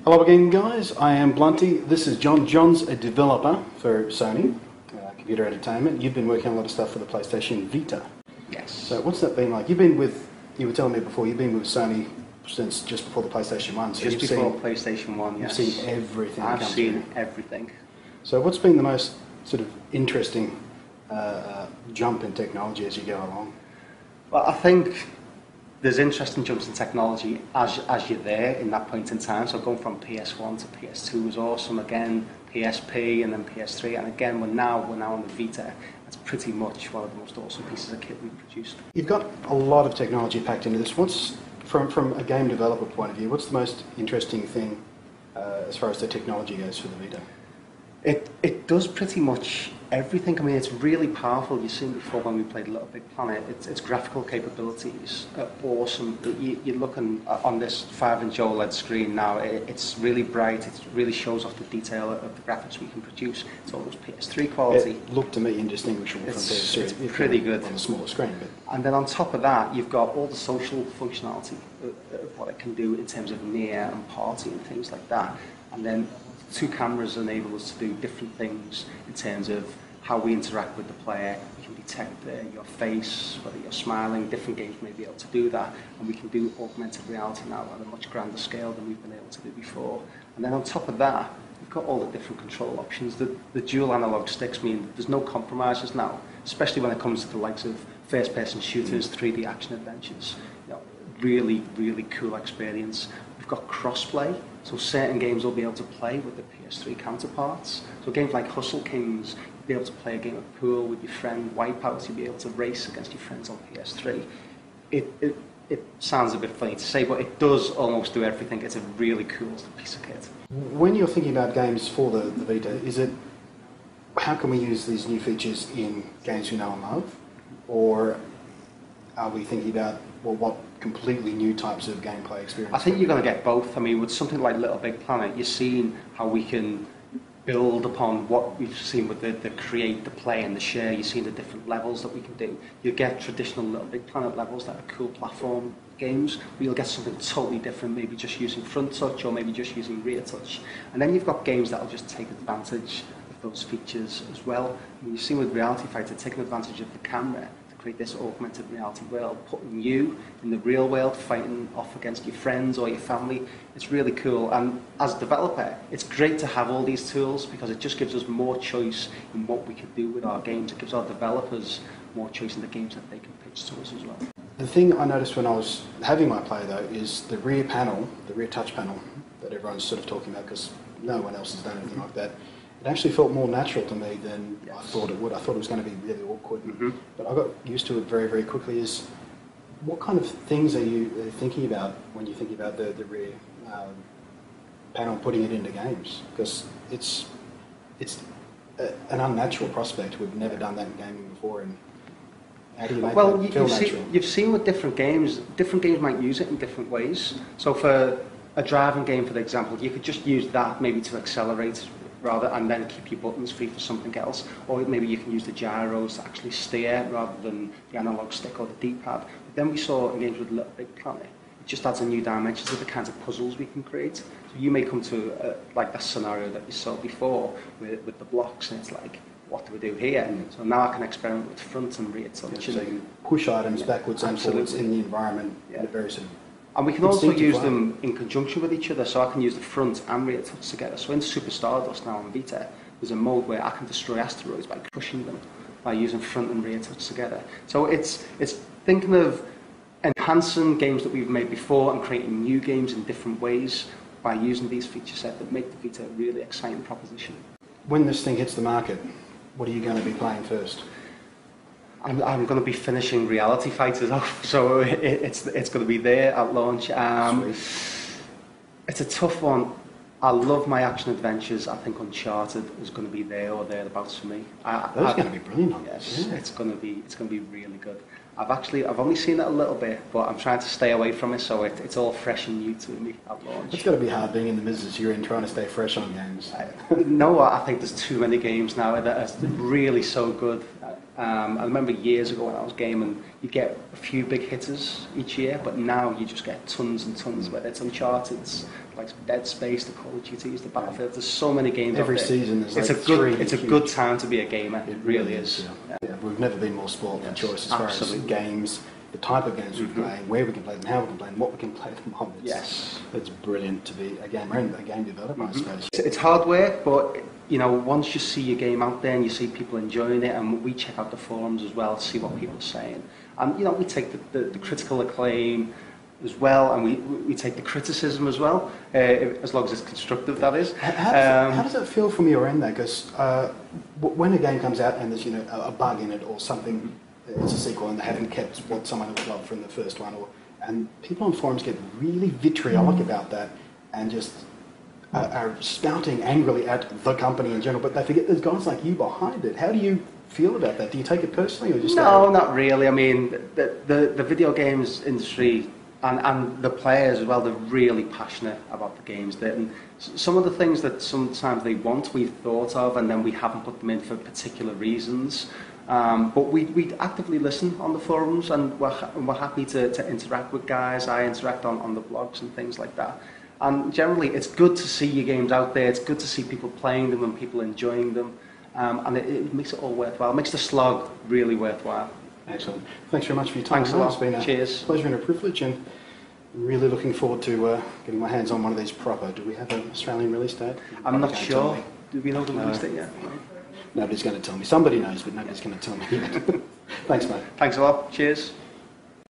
Hello again, guys. I am Blunty. This is John. John's a developer for Sony Computer Entertainment. You've been working on a lot of stuff for the PlayStation VITA. Yes. So what's that been like? You were telling me before, you've been with Sony since just before the PlayStation 1. So just before PlayStation 1, yes. You've seen everything. I've seen everything. So what's been the most sort of interesting jump in technology as you go along? Well, I think there's interesting jumps in technology as you're there in that point in time. So going from PS1 to PS2 was awesome. Again, PSP and then PS3, and again we're now on the Vita. That's pretty much one of the most awesome pieces of kit we've produced. You've got a lot of technology packed into this. What's from a game developer point of view, what's the most interesting thing as far as the technology goes for the Vita? It does pretty much everything. I mean, it's really powerful. You've seen before when we played Little Big Planet. Its graphical capabilities are awesome. You're looking on this 5-inch OLED screen now. It's really bright. It really shows off the detail of the graphics we can produce. It's almost PS3 quality. It looked to me indistinguishable from PS3. It's pretty good on a smaller screen. But. And then on top of that, you've got all the social functionality of what it can do in terms of near and party and things like that. And then two cameras enable us to do different things in terms of how we interact with the player. We can detect your face, whether you're smiling. Different games may be able to do that, and we can do augmented reality now at a much grander scale than we've been able to do before. And then on top of that, we've got all the different control options. The dual analog sticks mean that there's no compromises now, especially when it comes to the likes of first-person shooters, 3D action adventures. You know, really, really cool experience. We've got cross-play, so certain games will be able to play with the PS3 counterparts. So games like Hustle Kings, you'll be able to play a game of pool with your friend. Wipeout, you'll be able to race against your friends on PS3. It sounds a bit funny to say, but it does almost do everything. It's a really cool piece of kit. When you're thinking about games for the Vita, how can we use these new features in games we know and love? Or are we thinking about, well, what completely new types of gameplay experience? I think you're going to get both. I mean, with something like Little Big Planet, you're seeing how we can build upon what we've seen with the create, the play and the share. You're seeing the different levels that we can do. You get traditional Little Big Planet levels that are cool platform games, where you'll get something totally different, maybe just using front touch or maybe just using rear touch. And then you've got games that will just take advantage of those features as well. I mean, you've seen with Reality Fighter, taking advantage of the camera, create this augmented reality world, putting you in the real world, fighting off against your friends or your family. It's really cool, and as a developer, it's great to have all these tools because it just gives us more choice in what we can do with our games. It gives our developers more choice in the games that they can pitch to us as well. The thing I noticed when I was having my play though is the rear panel, the rear touch panel that everyone's sort of talking about because no one else has done anything like that. It actually felt more natural to me than I thought it would. I thought it was going to be really awkward, but I got used to it very, very quickly. What kind of things are you thinking about when you think about the rear panel, putting it into games? Because it's an unnatural prospect. We've never done that in gaming before, and how do you make it feel natural? You've seen with different games might use it in different ways. So for a driving game, for example, you could just use that maybe to accelerate rather, and then keep your buttons free for something else. Or maybe you can use the gyros to actually steer rather than the analog stick or the D-pad. But then we saw in games with Little Big Planet, it just adds a new dimension to the kinds of puzzles we can create. So you may come to like that scenario that you saw before with the blocks, and it's like, what do we do here? So now I can experiment with front and rear touch. Yeah, so you can push items backwards and forwards in the environment in a very sort of and we can also use them in conjunction with each other, so I can use the front and rear touch together. So in Super Stardust now on Vita, there's a mode where I can destroy asteroids by crushing them, by using front and rear touch together. So it's thinking of enhancing games that we've made before and creating new games in different ways by using these feature sets that make the Vita a really exciting proposition. When this thing hits the market, what are you going to be playing first? I'm going to be finishing Reality Fighters off, so it's going to be there at launch. It's a tough one. I love my action adventures. I think Uncharted is going to be there or thereabouts for me. Those are going to be brilliant on this. Yes, it's going to be really good. I've only seen it a little bit, but I'm trying to stay away from it, so it's all fresh and new to me at launch. It's got to be hard being in the business you're in, trying to stay fresh on games. No, I think there's too many games now that are really so good. I remember years ago when I was gaming, you get a few big hitters each year, but now you just get tons and tons, whether it's Uncharted, like Dead Space, the Call of Duty, the Battlefield. There's so many games Every out there. season there's it's like it's a good time to be a gamer. It really is. Yeah. We've never been more spoiled for choice as far as games, the type of games we're playing, where we can play them, how we can play them, what we can play them on. It's brilliant to be a gamer and a game developer, I suppose. It's hard work, but you know, once you see your game out there and you see people enjoying it, and we check out the forums as well to see what people are saying, and you know, we take the critical acclaim as well, and we take the criticism as well, as long as it's constructive, that is. How does it feel from your end though? Because when a game comes out and there's, you know, a bug in it or something, it's a sequel and they haven't kept what someone would love from the first one, and people on forums get really vitriolic about that and just are spouting angrily at the company in general, but they forget there's guys like you behind it. How do you feel about that? Do you take it personally or just... No, not really. I mean, the video games industry and the players as well, they're really passionate about the games. And some of the things that sometimes they want, we've thought of, and then we haven't put them in for particular reasons. But we actively listen on the forums, and we're happy to interact with guys. I interact on the blogs and things like that. And generally, it's good to see your games out there. It's good to see people playing them and people enjoying them. And it makes it all worthwhile. It makes the slog really worthwhile. Excellent. Thanks very much for your time. Thanks a lot. It's been a pleasure and a privilege, and really looking forward to getting my hands on one of these proper. Do we have an Australian release date? I'm not sure. Do we know the release date yet? Nobody's going to tell me. Somebody knows, but nobody's going to tell me yet. Thanks, mate. Thanks a lot. Cheers.